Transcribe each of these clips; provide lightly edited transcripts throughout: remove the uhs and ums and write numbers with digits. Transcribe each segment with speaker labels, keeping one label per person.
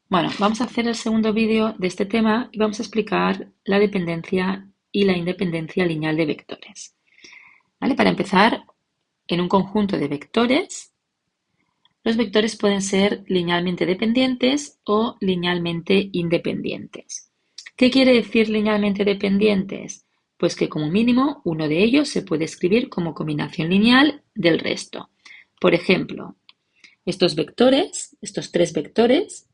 Speaker 1: Bueno, vamos a hacer el segundo vídeo de este tema y vamos a explicar la dependencia y la independencia lineal de vectores. ¿Vale? Para empezar, en un conjunto de vectores, los vectores pueden ser linealmente dependientes o linealmente independientes. ¿Qué quiere decir linealmente dependientes? Pues que como mínimo uno de ellos se puede escribir como combinación lineal del resto. Por ejemplo, estos vectores, estos tres vectores,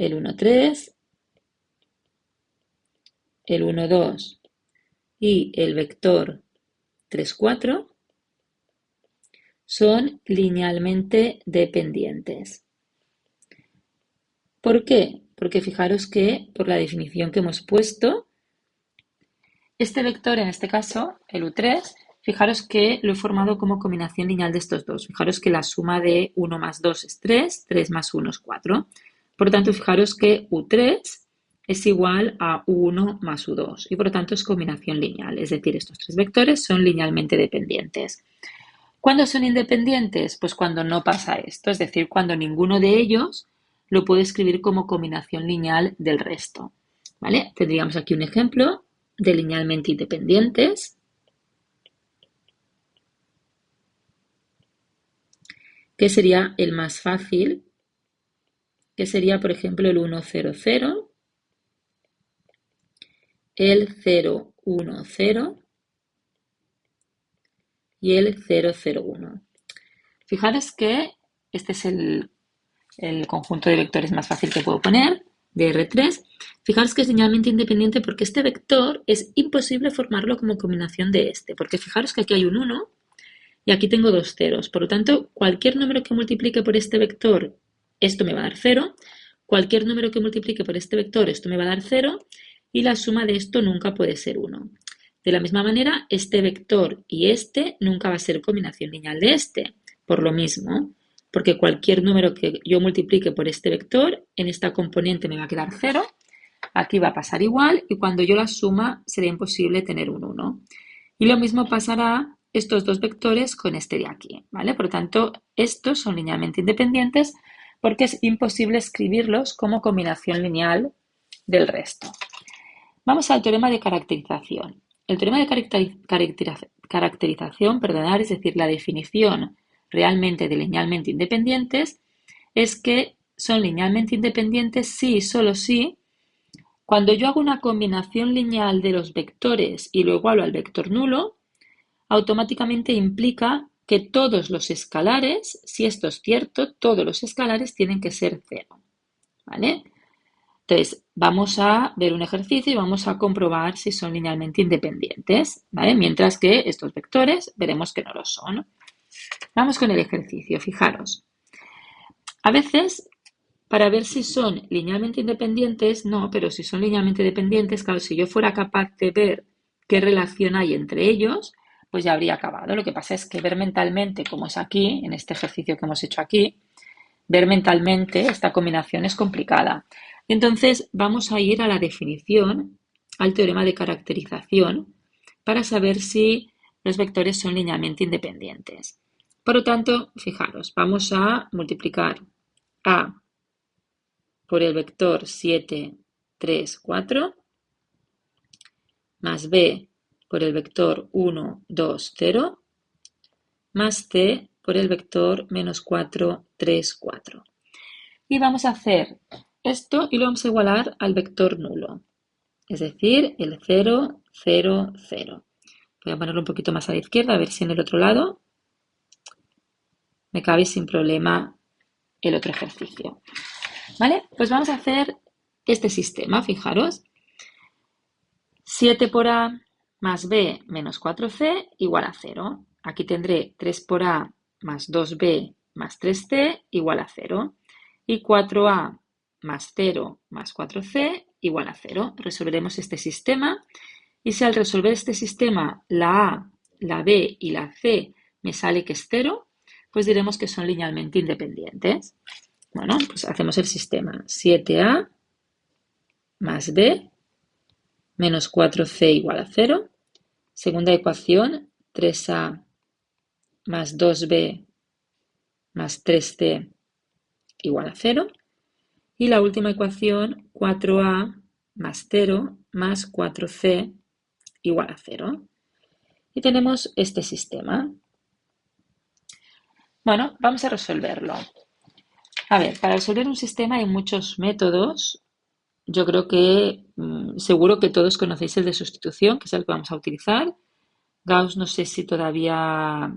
Speaker 1: el 1, 3, el 1, 2 y el vector 3, 4 son linealmente dependientes. ¿Por qué? Porque fijaros que por la definición que hemos puesto, este vector en este caso, el U3, fijaros que lo he formado como combinación lineal de estos dos. Fijaros que la suma de 1 más 2 es 3, 3 más 1 es 4. Por lo tanto, fijaros que U3 es igual a U1 más U2 y por lo tanto es combinación lineal. Es decir, estos tres vectores son linealmente dependientes. ¿Cuándo son independientes? Pues cuando no pasa esto, es decir, cuando ninguno de ellos lo puede escribir como combinación lineal del resto. ¿Vale? Tendríamos aquí un ejemplo de linealmente independientes, que sería el más fácil, que sería, por ejemplo, el 1, 0, 0, el 0, 1, 0 y el 0, 0, 1. Fijaros que este es el conjunto de vectores más fácil que puedo poner, de R3. Fijaros que es linealmente independiente porque este vector es imposible formarlo como combinación de este, porque fijaros que aquí hay un 1 y aquí tengo dos ceros. Por lo tanto, cualquier número que multiplique por este vector, esto me va a dar 0. Cualquier número que multiplique por este vector, esto me va a dar 0. Y la suma de esto nunca puede ser 1. De la misma manera, este vector y este nunca va a ser combinación lineal de este. Por lo mismo, porque cualquier número que yo multiplique por este vector, en esta componente me va a quedar 0. Aquí va a pasar igual y cuando yo la suma será imposible tener un 1. Y lo mismo pasará estos dos vectores con este de aquí, ¿vale? Por lo tanto, estos son linealmente independientes porque es imposible escribirlos como combinación lineal del resto. Vamos al teorema de caracterización. El teorema de caracterización, perdonar, es decir, la definición realmente de linealmente independientes, es que son linealmente independientes si y solo si cuando yo hago una combinación lineal de los vectores y lo igualo al vector nulo, automáticamente implica que todos los escalares, si esto es cierto, todos los escalares tienen que ser cero. ¿Vale? Entonces, vamos a ver un ejercicio y vamos a comprobar si son linealmente independientes, ¿vale? Mientras que estos vectores veremos que no lo son. Vamos con el ejercicio, fijaros. A veces, para ver si son linealmente independientes, no, pero si son linealmente dependientes, claro, si yo fuera capaz de ver qué relación hay entre ellos, pues ya habría acabado. Lo que pasa es que ver mentalmente, como es aquí, en este ejercicio que hemos hecho aquí, ver mentalmente esta combinación es complicada. Entonces vamos a ir a la definición, al teorema de caracterización, para saber si los vectores son linealmente independientes. Por lo tanto, fijaros, vamos a multiplicar a por el vector 7, 3, 4, más b por el vector 1, 2, 0, más c por el vector menos 4, 3, 4. Y vamos a hacer esto y lo vamos a igualar al vector nulo, es decir, el 0, 0, 0. Voy a ponerlo un poquito más a la izquierda, a ver si en el otro lado me cabe sin problema el otro ejercicio. ¿Vale? Pues vamos a hacer este sistema, fijaros. 7 por A más B menos 4C igual a 0. Aquí tendré 3 por A más 2B más 3C igual a 0. Y 4A más 0 más 4C igual a 0. Resolveremos este sistema. Y si al resolver este sistema la A, la B y la C me sale que es 0, pues diremos que son linealmente independientes. Bueno, pues hacemos el sistema. 7A más B menos 4C igual a 0. Segunda ecuación, 3A más 2B más 3c igual a 0. Y la última ecuación, 4a más 0 más 4c igual a 0. Y tenemos este sistema. Bueno, vamos a resolverlo. A ver, para resolver un sistema hay muchos métodos. Yo creo que seguro que todos conocéis el de sustitución, que es el que vamos a utilizar. Gauss, no sé si todavía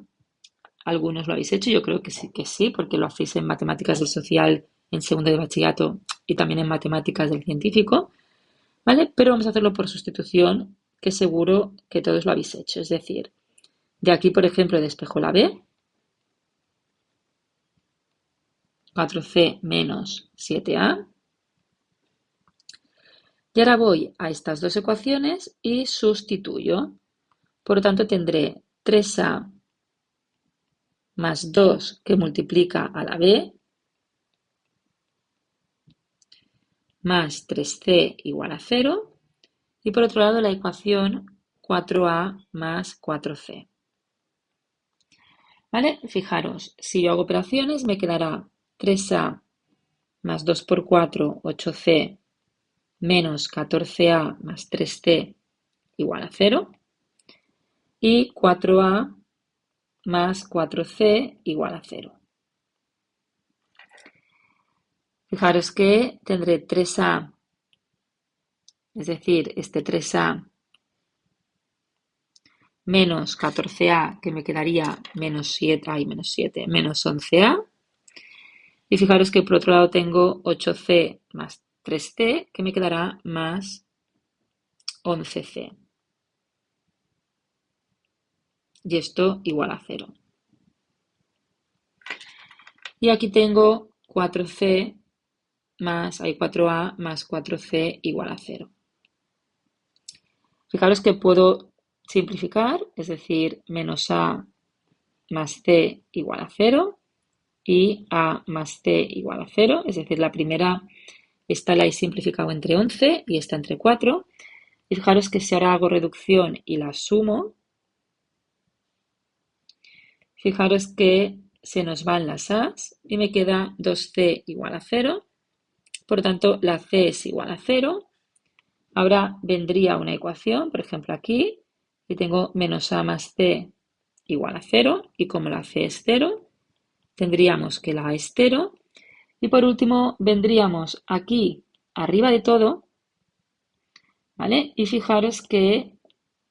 Speaker 1: algunos lo habéis hecho. Yo creo que sí, porque lo hacéis en matemáticas del social en segundo de bachillerato y también en matemáticas del científico, ¿vale? Pero vamos a hacerlo por sustitución, que seguro que todos lo habéis hecho. Es decir, de aquí, por ejemplo, despejo la b, 4c menos 7a. Y ahora voy a estas dos ecuaciones y sustituyo. Por lo tanto, tendré 3a más 2 que multiplica a la b, más 3c igual a 0. Y por otro lado, la ecuación 4a más 4c. ¿Vale? Fijaros, si yo hago operaciones, me quedará 3a más 2 por 4, 8c, menos 14a más 3c igual a 0. Y 4a más 4c igual a 0. Fijaros que tendré 3a, es decir, este 3a menos 14a, que me quedaría menos 7, menos 11a. Y fijaros que por otro lado tengo 8c más 3c, que me quedará más 11c. Y esto igual a 0. Y aquí tengo 4c hay 4a más 4c igual a 0. Fijaros que puedo simplificar, es decir, menos a más c igual a 0 y a más c igual a 0, es decir, la primera esta la he simplificado entre 11 y esta entre 4. Y fijaros que si ahora hago reducción y la sumo, fijaros que se nos van las a's y me queda 2c igual a 0. Por lo tanto, la c es igual a 0. Ahora vendría una ecuación, por ejemplo aquí, y tengo menos a más c igual a 0. Y como la c es 0, tendríamos que la a es 0. Y por último, vendríamos aquí, arriba de todo, ¿vale? Y fijaros que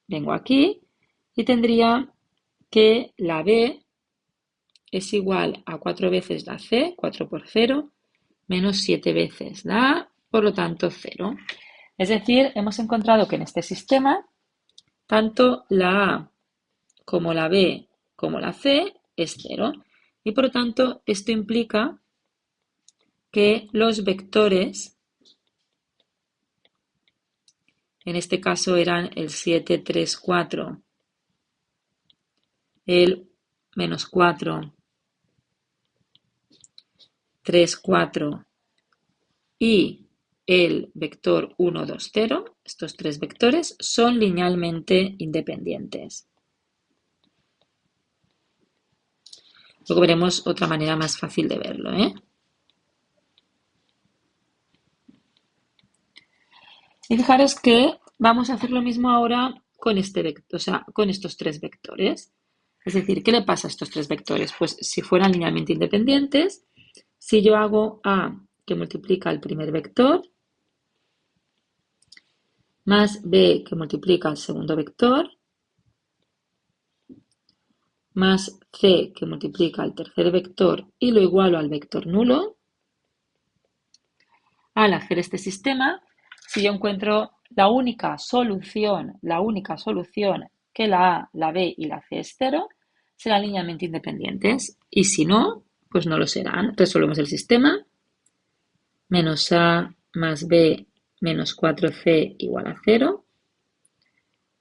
Speaker 1: vengo aquí y tendría que la b es igual a 4 veces la c, 4 por 0, menos 7 veces la a, por lo tanto 0. Es decir, hemos encontrado que en este sistema, tanto la a como la b como la c es 0. Y por lo tanto, esto implica que los vectores, en este caso eran el 7, 3, 4, el menos 4, 3, 4 y el vector 1, 2, 0, estos tres vectores son linealmente independientes. Luego veremos otra manera más fácil de verlo, ¿eh? Y fijaros que vamos a hacer lo mismo ahora con este vector, o sea, con estos tres vectores. Es decir, ¿qué le pasa a estos tres vectores? Pues si fueran linealmente independientes, si yo hago a que multiplica el primer vector, más b que multiplica el segundo vector, más c que multiplica el tercer vector y lo igualo al vector nulo, al hacer este sistema, si yo encuentro la única solución que la a, la b y la c es 0, serán linealmente independientes. Y si no, pues no lo serán. Resolvemos el sistema. Menos a más b menos 4c igual a 0.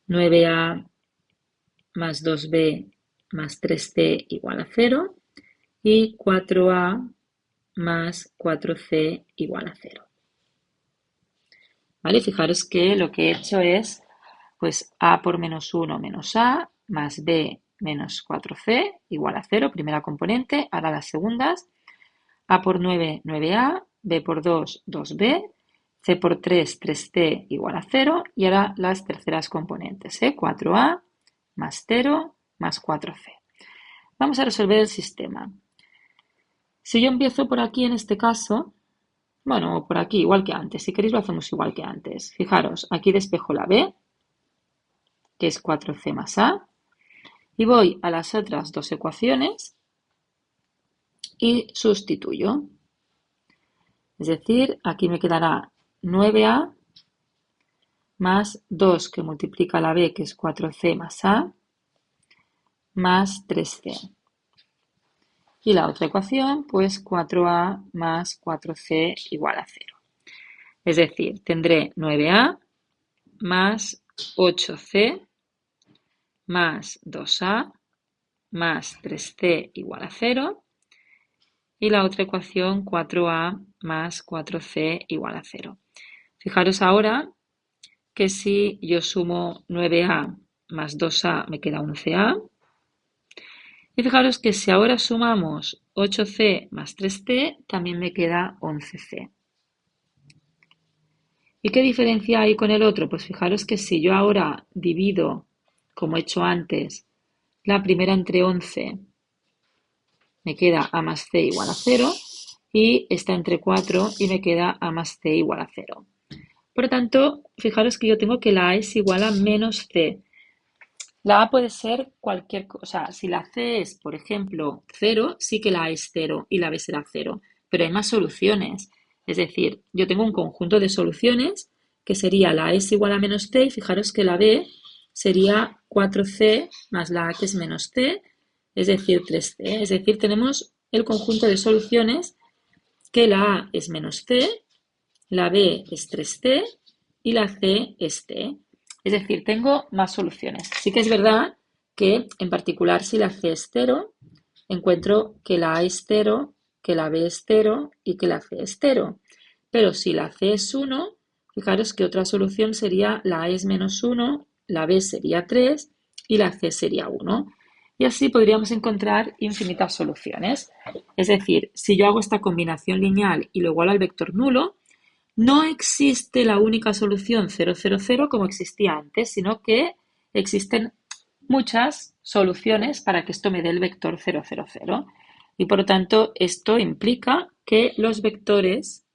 Speaker 1: 9a más 2b más 3c igual a 0. Y 4a más 4c igual a 0. ¿Vale? Fijaros que lo que he hecho es, pues, a por menos 1 menos a, más b menos 4c igual a 0, primera componente. Ahora las segundas. A por 9, 9a, b por 2, 2b, c por 3, 3c igual a 0. Y ahora las terceras componentes, 4a más 0 más 4c. Vamos a resolver el sistema. Si yo empiezo por aquí en este caso, bueno, o por aquí, igual que antes. Si queréis lo hacemos igual que antes. Fijaros, aquí despejo la b, que es 4c más a, y voy a las otras dos ecuaciones y sustituyo. Es decir, aquí me quedará 9a más 2 que multiplica la b, que es 4c más a, más 3c. Y la otra ecuación, pues 4a más 4c igual a 0. Es decir, tendré 9a más 8c más 2a más 3c igual a 0. Y la otra ecuación, 4a más 4c igual a 0. Fijaros ahora que si yo sumo 9a más 2a me queda 11a. Y fijaros que si ahora sumamos 8c más 3c, también me queda 11c. ¿Y qué diferencia hay con el otro? Pues fijaros que si yo ahora divido, como he hecho antes, la primera entre 11, me queda a más c igual a 0, y esta entre 4 y me queda a más c igual a 0. Por lo tanto, fijaros que yo tengo que la a es igual a menos c. La a puede ser cualquier cosa. Si la c es, por ejemplo, 0, sí que la a es 0 y la b será 0. Pero hay más soluciones. Es decir, yo tengo un conjunto de soluciones que sería la a es igual a menos c, y fijaros que la b sería 4c más la a, que es menos c, es decir, 3c. Es decir, tenemos el conjunto de soluciones que la a es menos c, la b es 3c y la c es c. Es decir, tengo más soluciones. Sí que es verdad que, en particular, si la c es 0, encuentro que la a es 0, que la b es 0 y que la c es 0. Pero si la c es 1, fijaros que otra solución sería la a es menos 1, la b sería 3 y la c sería 1. Y así podríamos encontrar infinitas soluciones. Es decir, si yo hago esta combinación lineal y lo igualo al vector nulo, no existe la única solución 0, 0, 0 como existía antes, sino que existen muchas soluciones para que esto me dé el vector 0, 0, 0. Y por lo tanto, esto implica que los vectores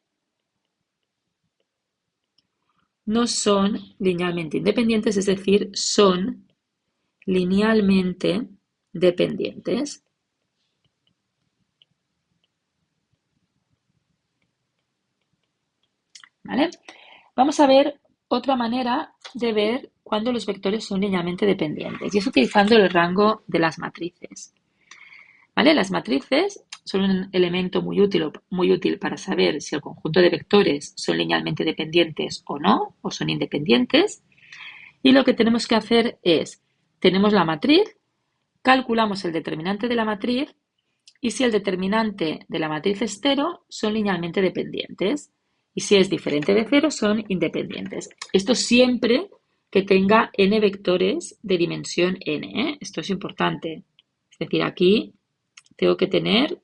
Speaker 1: no son linealmente independientes, es decir, son linealmente dependientes. ¿Vale? Vamos a ver otra manera de ver cuando los vectores son linealmente dependientes, y es utilizando el rango de las matrices. ¿Vale? Las matrices son un elemento muy útil para saber si el conjunto de vectores son linealmente dependientes o no, o son independientes. Y lo que tenemos que hacer es, tenemos la matriz, calculamos el determinante de la matriz, y si el determinante de la matriz es 0, son linealmente dependientes. Y si es diferente de 0, son independientes. Esto siempre que tenga n vectores de dimensión n, ¿eh? Esto es importante. Es decir, aquí tengo que tener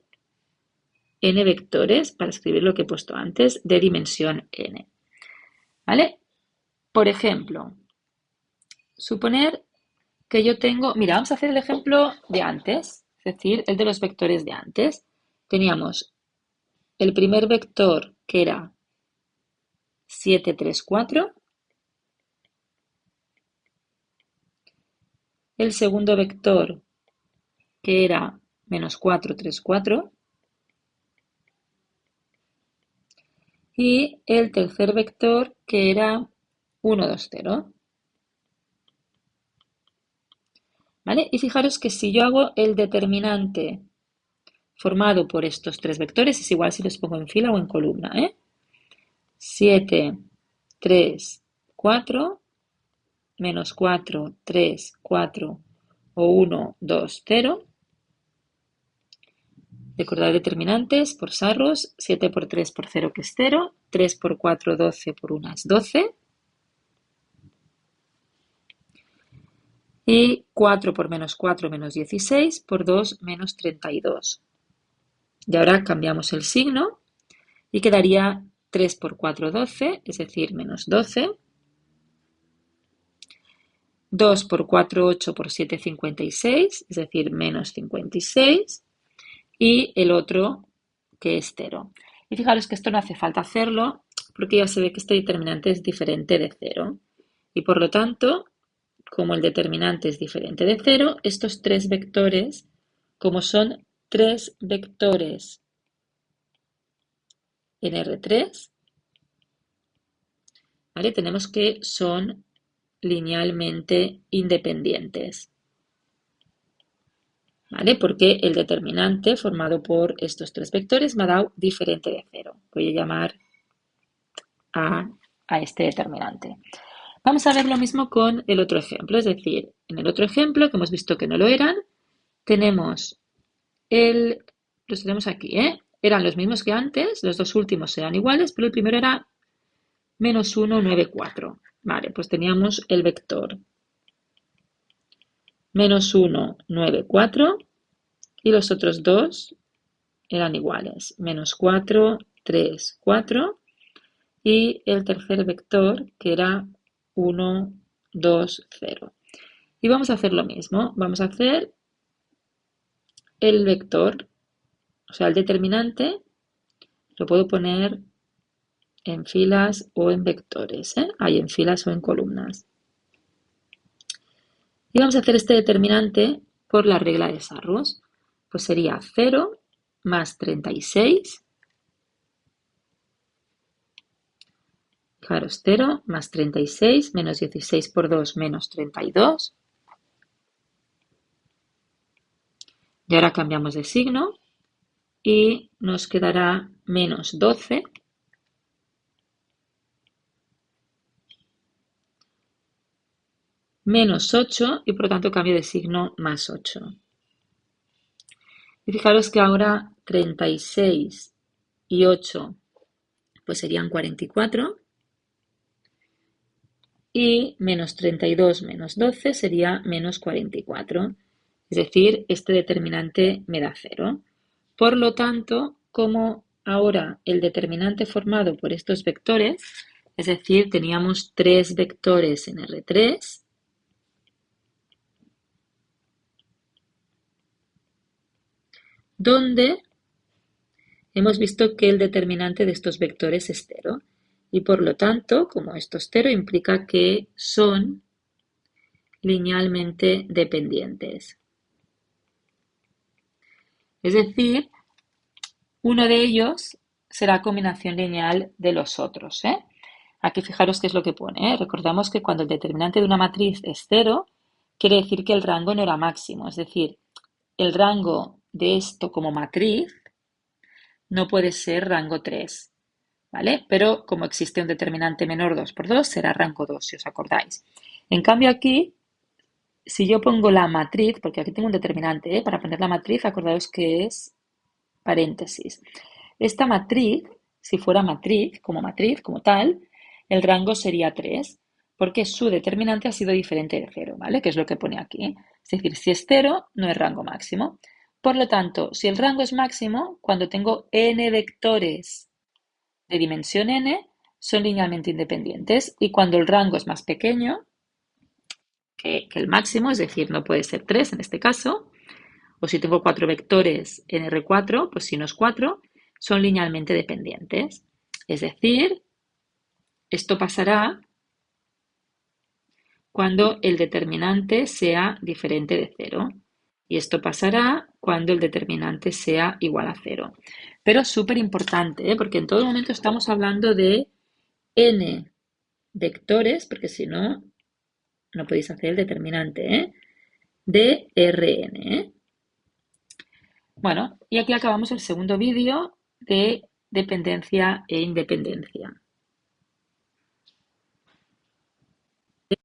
Speaker 1: n vectores, para escribir lo que he puesto antes, de dimensión n. ¿Vale? Por ejemplo, suponer que yo tengo... Mira, vamos a hacer el ejemplo de antes, es decir, el de los vectores de antes. Teníamos el primer vector, que era 7, 3, 4. El segundo vector, que era menos 4, 3, 4. Y el tercer vector, que era 1, 2, 0. ¿Vale? Y fijaros que si yo hago el determinante formado por estos tres vectores, es igual si los pongo en fila o en columna, ¿eh? 7, 3, 4, menos 4, 3, 4 o 1, 2, 0. Recordad determinantes por sarros, 7 por 3 por 0, que es 0, 3 por 4, 12 por 1 es 12. Y 4 por menos 4 menos 16 por 2 menos 32. Y ahora cambiamos el signo y quedaría 3 por 4, 12, es decir, menos 12. 2 por 4, 8 por 7, 56, es decir, menos 56. Y el otro, que es 0. Y fijaros que esto no hace falta hacerlo porque ya se ve que este determinante es diferente de 0. Y por lo tanto, como el determinante es diferente de 0, estos tres vectores, como son tres vectores en R3, ¿vale? Tenemos que son linealmente independientes, ¿vale? Porque el determinante formado por estos tres vectores me ha dado diferente de 0. Voy a llamar a este determinante. Vamos a ver lo mismo con el otro ejemplo, es decir, en el otro ejemplo, que hemos visto que no lo eran, tenemos los tenemos aquí, ¿eh? Eran los mismos que antes, los dos últimos eran iguales, pero el primero era menos 1, 9, 4. Vale, pues teníamos el vector menos 1, 9, 4 y los otros dos eran iguales, menos 4, 3, 4 y el tercer vector que era 1, 2, 0. Y vamos a hacer lo mismo, vamos a hacer el vector, o sea, el determinante, lo puedo poner en filas o en vectores, ¿eh? Hay en filas o en columnas. Y vamos a hacer este determinante por la regla de Sarrus. Pues sería 0 más 36. Fijaros, 0 más 36 menos 16 por 2 menos 32. Y ahora cambiamos de signo y nos quedará menos 12 menos 8 y por lo tanto cambio de signo más 8. Y fijaros que ahora 36 y 8 pues serían 44 y menos 32 menos 12 sería menos 44. Es decir, este determinante me da 0. Por lo tanto, como ahora el determinante formado por estos vectores, es decir, teníamos tres vectores en R3, donde hemos visto que el determinante de estos vectores es 0. Y por lo tanto, como esto es 0, implica que son linealmente dependientes. Es decir, uno de ellos será combinación lineal de los otros, ¿eh? Aquí fijaros qué es lo que pone, ¿eh? Recordamos que cuando el determinante de una matriz es 0, quiere decir que el rango no era máximo. Es decir, el rango de esto como matriz no puede ser rango 3, ¿vale? Pero como existe un determinante menor 2 por 2, será rango 2, si os acordáis. En cambio aquí, si yo pongo la matriz, porque aquí tengo un determinante, ¿eh? Para poner la matriz, acordaos que es paréntesis. Esta matriz, si fuera matriz como tal, el rango sería 3, porque su determinante ha sido diferente de 0, ¿vale? Que es lo que pone aquí. Es decir, si es 0, no es rango máximo. Por lo tanto, si el rango es máximo, cuando tengo n vectores de dimensión n, son linealmente independientes. Y cuando el rango es más pequeño que el máximo, es decir, no puede ser 3 en este caso, o si tengo 4 vectores en R4, pues si no es 4, son linealmente dependientes. Es decir, esto pasará cuando el determinante sea diferente de 0. Y esto pasará cuando el determinante sea igual a 0. Pero es súper importante, ¿eh? Porque en todo momento estamos hablando de n vectores, porque si no, no podéis hacer el determinante, ¿eh? De Rn, ¿eh? Bueno, y aquí acabamos el segundo vídeo de dependencia e independencia.